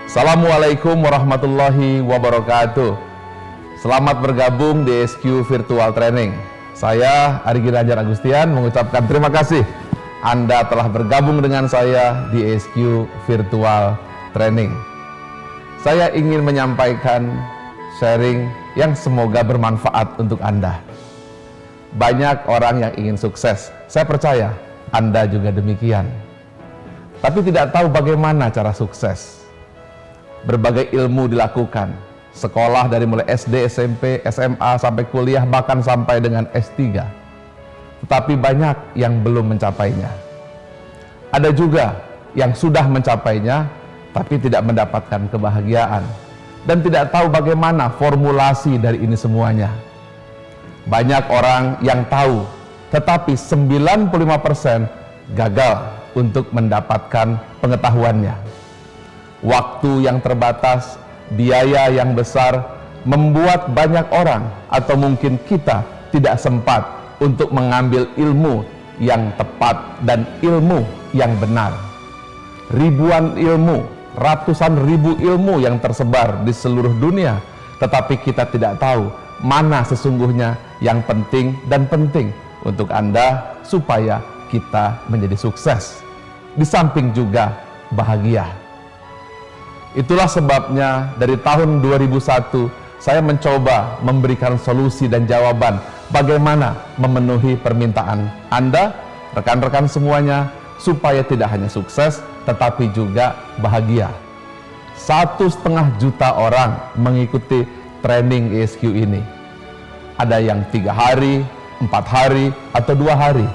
Assalamualaikum warahmatullahi wabarakatuh. Selamat bergabung di SQ Virtual Training. Saya Ari Ginanjar Agustian mengucapkan terima kasih Anda telah bergabung dengan saya di SQ Virtual Training. Saya ingin menyampaikan sharing yang semoga bermanfaat untuk Anda. Banyak orang yang ingin sukses. Saya percaya Anda juga demikian. Tapi tidak tahu bagaimana cara sukses. Berbagai ilmu dilakukan. Sekolah dari mulai SD, SMP, SMA, sampai kuliah, bahkan sampai dengan S3. Tetapi banyak yang belum mencapainya. Ada juga yang sudah mencapainya, tapi tidak mendapatkan kebahagiaan. Dan tidak tahu bagaimana formulasi dari ini semuanya. Banyak orang yang tahu, tetapi 95% gagal untuk mendapatkan pengetahuannya. Waktu yang terbatas, biaya yang besar membuat banyak orang atau mungkin kita tidak sempat untuk mengambil ilmu yang tepat dan ilmu yang benar. Ribuan ilmu, ratusan ribu ilmu yang tersebar di seluruh dunia, tetapi kita tidak tahu mana sesungguhnya yang penting dan penting untuk Anda supaya kita menjadi sukses. Di samping juga bahagia. Itulah sebabnya dari tahun 2001 saya mencoba memberikan solusi dan jawaban bagaimana memenuhi permintaan Anda, rekan-rekan semuanya, supaya tidak hanya sukses tetapi juga bahagia. 1,5 juta orang mengikuti training ESQ ini. Ada yang 3 hari, 4 hari, atau 2 hari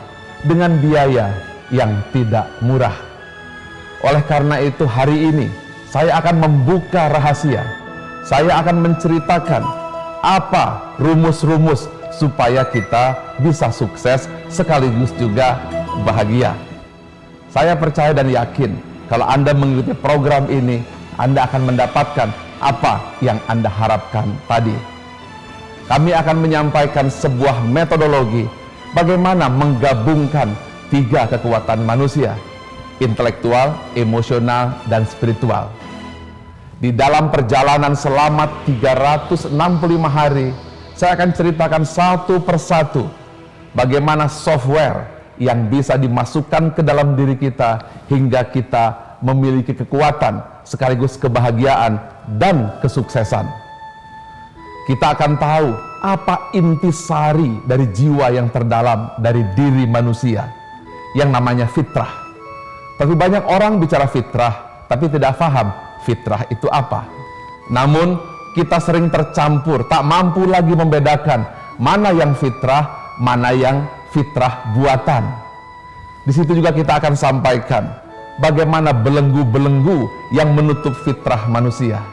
dengan biaya yang tidak murah. Oleh karena itu hari ini saya akan membuka rahasia. Saya akan menceritakan apa rumus-rumus supaya kita bisa sukses sekaligus juga bahagia. Saya percaya dan yakin kalau Anda mengikuti program ini, Anda akan mendapatkan apa yang Anda harapkan tadi. Kami akan menyampaikan sebuah metodologi bagaimana menggabungkan 3 kekuatan manusia: intelektual, emosional, dan spiritual. Di dalam perjalanan selama 365 hari, saya akan ceritakan satu persatu bagaimana software yang bisa dimasukkan ke dalam diri kita hingga kita memiliki kekuatan sekaligus kebahagiaan dan kesuksesan. Kita akan tahu apa intisari dari jiwa yang terdalam dari diri manusia yang namanya fitrah. Tapi banyak orang bicara fitrah tapi tidak paham fitrah itu apa. Namun kita sering tercampur, tak mampu lagi membedakan mana yang fitrah, mana yang fitrah buatan. Di situ juga kita akan sampaikan bagaimana belenggu-belenggu yang menutup fitrah manusia.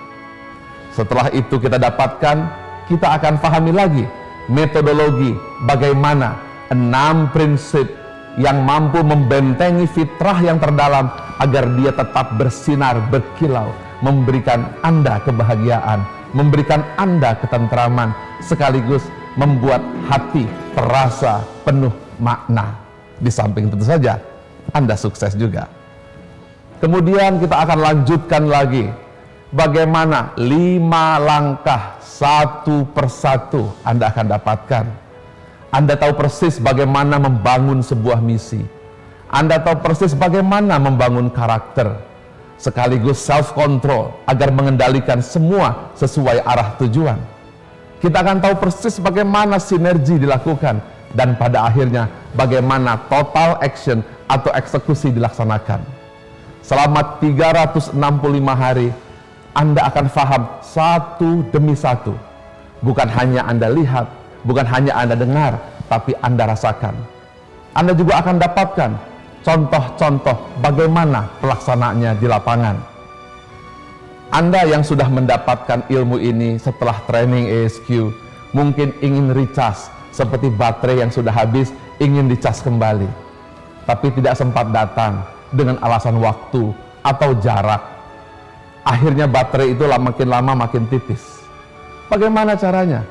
Setelah itu kita dapatkan, kita akan pahami lagi metodologi bagaimana 6 prinsip yang mampu membentengi fitrah yang terdalam agar dia tetap bersinar, berkilau, memberikan Anda kebahagiaan, memberikan Anda ketentraman, sekaligus membuat hati terasa penuh makna. Di samping tentu saja Anda sukses juga. Kemudian kita akan lanjutkan lagi bagaimana 5 langkah satu persatu Anda akan dapatkan. Anda tahu persis bagaimana membangun sebuah misi. Anda tahu persis bagaimana membangun karakter, sekaligus self-control agar mengendalikan semua sesuai arah tujuan. Kita akan tahu persis bagaimana sinergi dilakukan dan pada akhirnya bagaimana total action atau eksekusi dilaksanakan. Selama 365 hari, Anda akan paham satu demi satu. Bukan hanya Anda lihat, bukan hanya Anda dengar, tapi Anda rasakan. Anda juga akan dapatkan contoh-contoh bagaimana pelaksanaannya di lapangan. Anda yang sudah mendapatkan ilmu ini setelah training ESQ, mungkin ingin recharge seperti baterai yang sudah habis, ingin dicas kembali. Tapi tidak sempat datang dengan alasan waktu atau jarak. Akhirnya baterai itu makin lama makin tipis. Bagaimana caranya?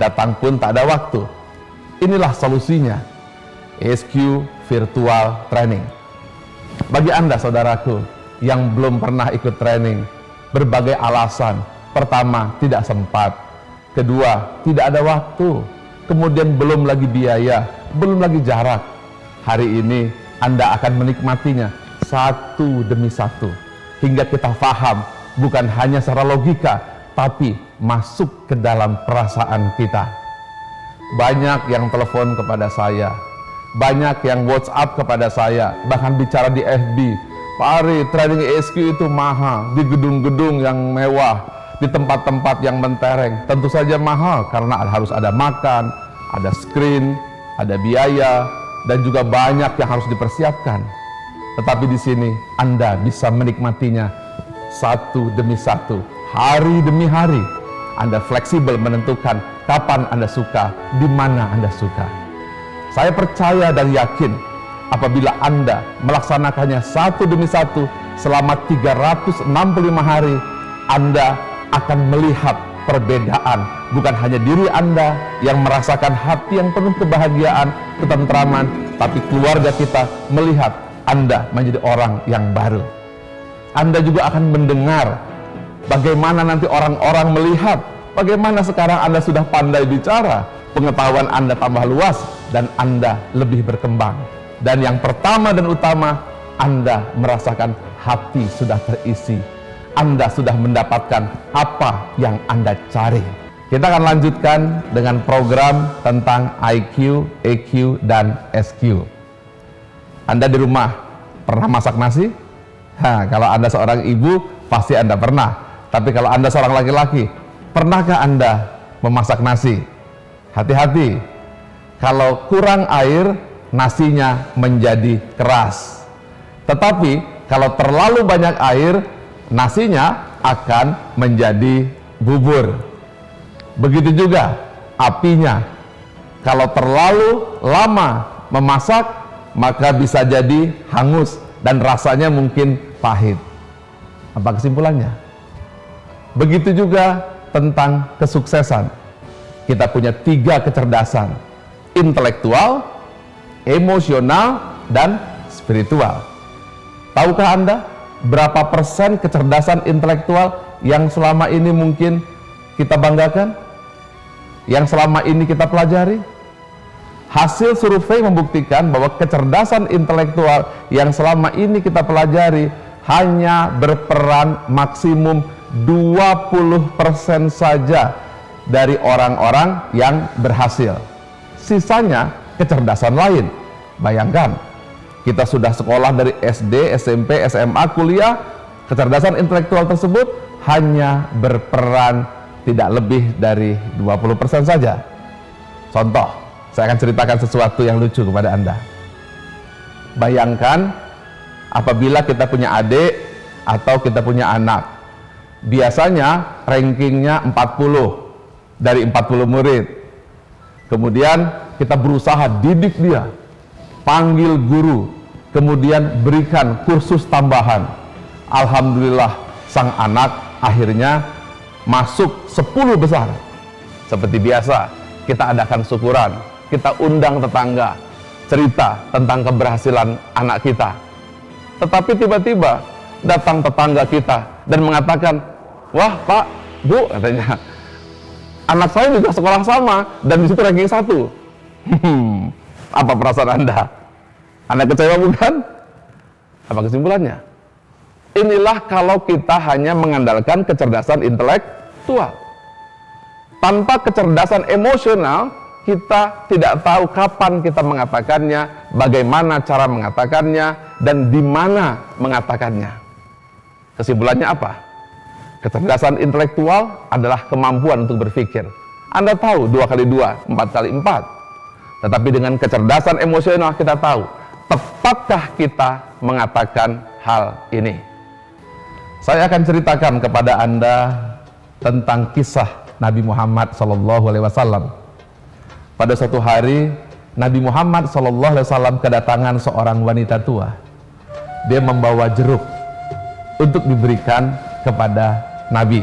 Datang pun tak ada waktu. Inilah solusinya, ESQ Virtual Training. Bagi Anda saudaraku yang belum pernah ikut training, berbagai alasan. Pertama, tidak sempat. Kedua, tidak ada waktu. Kemudian belum lagi biaya, belum lagi jarak. Hari ini Anda akan menikmatinya satu demi satu, hingga kita faham bukan hanya secara logika, tapi masuk ke dalam perasaan kita. Banyak yang telepon kepada saya, banyak yang WhatsApp kepada saya, bahkan bicara di FB, Pak Ari, training ESQ itu mahal, di gedung-gedung yang mewah, di tempat-tempat yang mentereng. Tentu saja mahal, karena harus ada makan, ada screen, ada biaya, dan juga banyak yang harus dipersiapkan. Tetapi di sini Anda bisa menikmatinya satu demi satu, hari demi hari. Anda fleksibel menentukan kapan Anda suka, di mana Anda suka. Saya percaya dan yakin apabila Anda melaksanakannya satu demi satu selama 365 hari, Anda akan melihat perbedaan. Bukan hanya diri Anda yang merasakan hati yang penuh kebahagiaan, ketentraman, tapi keluarga kita melihat Anda menjadi orang yang baru. Anda juga akan mendengar bagaimana nanti orang-orang melihat bagaimana sekarang Anda sudah pandai bicara, pengetahuan Anda tambah luas, dan Anda lebih berkembang. Dan yang pertama dan utama, Anda merasakan hati sudah terisi. Anda sudah mendapatkan apa yang Anda cari. Kita akan lanjutkan dengan program tentang IQ, EQ, dan SQ. Anda di rumah pernah masak nasi? Kalau Anda seorang ibu, pasti Anda pernah. Tapi kalau Anda seorang laki-laki, pernahkah Anda memasak nasi? Hati-hati, kalau kurang air, nasinya menjadi keras. Tetapi kalau terlalu banyak air, nasinya akan menjadi bubur. Begitu juga apinya. Kalau terlalu lama memasak, maka bisa jadi hangus dan rasanya mungkin pahit. Apa kesimpulannya? Begitu juga tentang kesuksesan. Kita punya 3 kecerdasan: intelektual, emosional, dan spiritual. Tahukah Anda berapa persen kecerdasan intelektual yang selama ini mungkin kita banggakan? Yang selama ini kita pelajari? Hasil survei membuktikan bahwa kecerdasan intelektual yang selama ini kita pelajari hanya berperan maksimum 20% saja dari orang-orang yang berhasil. Sisanya kecerdasan lain. Bayangkan, kita sudah sekolah dari SD, SMP, SMA, kuliah, kecerdasan intelektual tersebut hanya berperan tidak lebih dari 20% saja. Contoh, saya akan ceritakan sesuatu yang lucu kepada Anda. Bayangkan apabila kita punya adik atau kita punya anak. Biasanya rankingnya 40 dari 40 murid. Kemudian kita berusaha didik dia, panggil guru, kemudian berikan kursus tambahan. Alhamdulillah, sang anak akhirnya masuk 10 besar. Seperti biasa, kita adakan syukuran, kita undang tetangga, cerita tentang keberhasilan anak kita. Tetapi tiba-tiba datang tetangga kita dan mengatakan, "Wah Pak, Bu," katanya, "anak saya juga sekolah sama dan disitu ranking 1. Apa perasaan Anda? Anda kecewa bukan? Apa kesimpulannya? Inilah kalau kita hanya mengandalkan kecerdasan intelektual. Tanpa kecerdasan emosional, kita tidak tahu kapan kita mengatakannya, bagaimana cara mengatakannya, dan di mana mengatakannya. Kesimpulannya apa? Kecerdasan intelektual adalah kemampuan untuk berpikir. Anda tahu 2 kali 2, 4 kali 4. Tetapi dengan kecerdasan emosional kita tahu, tepatkah kita mengatakan hal ini? Saya akan ceritakan kepada Anda tentang kisah Nabi Muhammad SAW. Pada suatu hari, Nabi Muhammad SAW kedatangan seorang wanita tua. Dia membawa jeruk untuk diberikan kepada Nabi.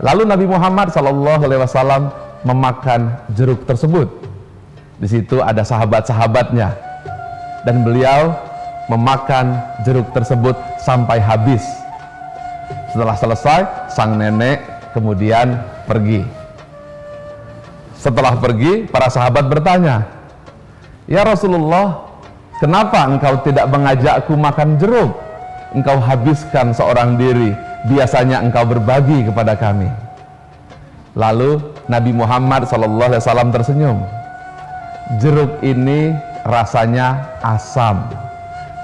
Lalu Nabi Muhammad SAW memakan jeruk tersebut. Di situ ada sahabat-sahabatnya, dan beliau memakan jeruk tersebut sampai habis. Setelah selesai, sang nenek kemudian pergi. Setelah pergi, para sahabat bertanya, "Ya Rasulullah, kenapa engkau tidak mengajakku makan jeruk? Engkau habiskan seorang diri, biasanya engkau berbagi kepada kami." Lalu Nabi Muhammad SAW tersenyum. "Jeruk ini rasanya asam.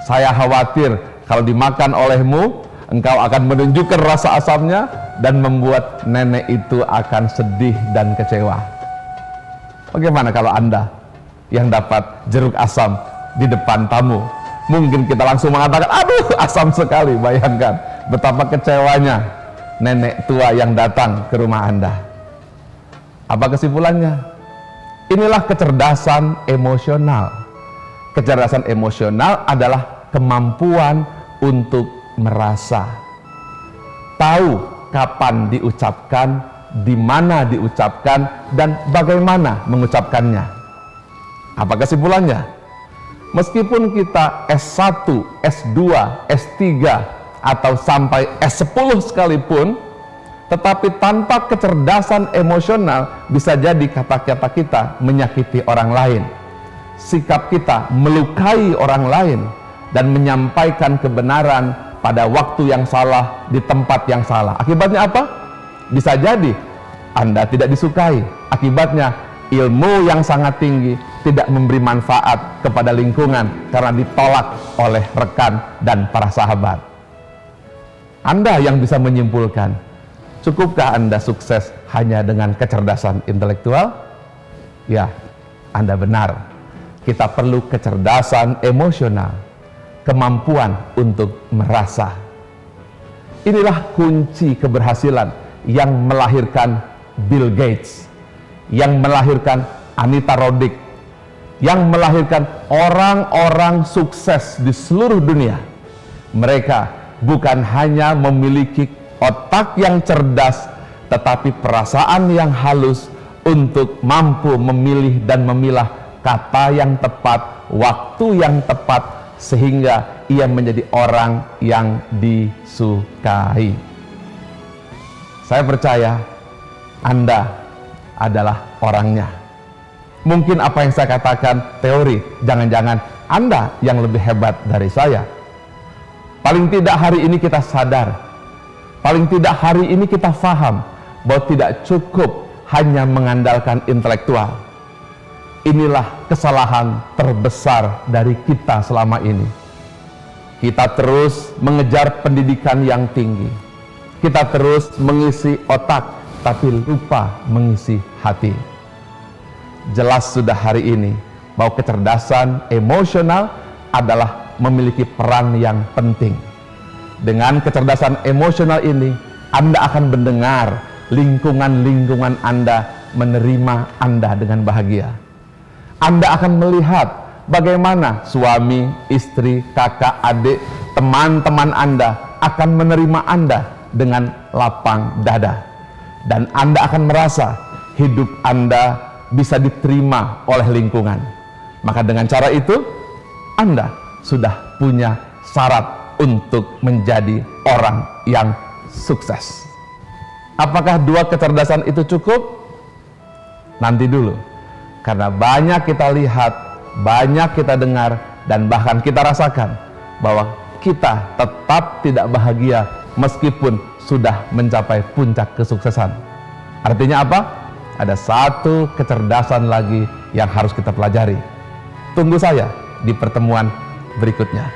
Saya khawatir kalau dimakan olehmu, engkau akan menunjukkan rasa asamnya dan membuat nenek itu akan sedih dan kecewa." Bagaimana kalau Anda yang dapat jeruk asam di depan tamu? Mungkin kita langsung mengatakan, "Aduh, asam sekali." Bayangkan betapa kecewanya nenek tua yang datang ke rumah Anda. Apa kesimpulannya? Inilah kecerdasan emosional. Kecerdasan emosional adalah kemampuan untuk merasa. Tahu kapan diucapkan, di mana diucapkan, dan bagaimana mengucapkannya. Apa kesimpulannya? Meskipun kita S1, S2, S3, atau sampai S10 sekalipun, tetapi tanpa kecerdasan emosional, bisa jadi kata-kata kita menyakiti orang lain, sikap kita melukai orang lain, dan menyampaikan kebenaran pada waktu yang salah, di tempat yang salah. Akibatnya apa? Bisa jadi Anda tidak disukai. Akibatnya ilmu yang sangat tinggi tidak memberi manfaat kepada lingkungan karena ditolak oleh rekan dan para sahabat. Anda yang bisa menyimpulkan, cukupkah Anda sukses hanya dengan kecerdasan intelektual? Ya, Anda benar. Kita perlu kecerdasan emosional, kemampuan untuk merasa. Inilah kunci keberhasilan yang melahirkan Bill Gates, yang melahirkan Anita Roddick, yang melahirkan orang-orang sukses di seluruh dunia. Mereka bukan hanya memiliki otak yang cerdas, tetapi perasaan yang halus untuk mampu memilih dan memilah kata yang tepat, waktu yang tepat, sehingga ia menjadi orang yang disukai. Saya percaya Anda adalah orangnya. Mungkin apa yang saya katakan teori, jangan-jangan Anda yang lebih hebat dari saya. Paling tidak hari ini kita sadar, paling tidak hari ini kita faham bahwa tidak cukup hanya mengandalkan intelektual. Inilah kesalahan terbesar dari kita selama ini. Kita terus mengejar pendidikan yang tinggi. Kita terus mengisi otak, tapi lupa mengisi hati. Jelas sudah hari ini bahwa kecerdasan emosional adalah memiliki peran yang penting. Dengan kecerdasan emosional ini, Anda akan mendengar lingkungan-lingkungan Anda menerima Anda dengan bahagia. Anda akan melihat bagaimana suami, istri, kakak, adik, teman-teman Anda akan menerima Anda dengan lapang dada. Dan Anda akan merasa hidup Anda bisa diterima oleh lingkungan. Maka dengan cara itu, Anda sudah punya syarat untuk menjadi orang yang sukses. Apakah dua kecerdasan itu cukup? Nanti dulu. Karena banyak kita lihat, banyak kita dengar, dan bahkan kita rasakan bahwa kita tetap tidak bahagia meskipun sudah mencapai puncak kesuksesan. Artinya apa? Ada satu kecerdasan lagi yang harus kita pelajari. Tunggu saya di pertemuan berikutnya.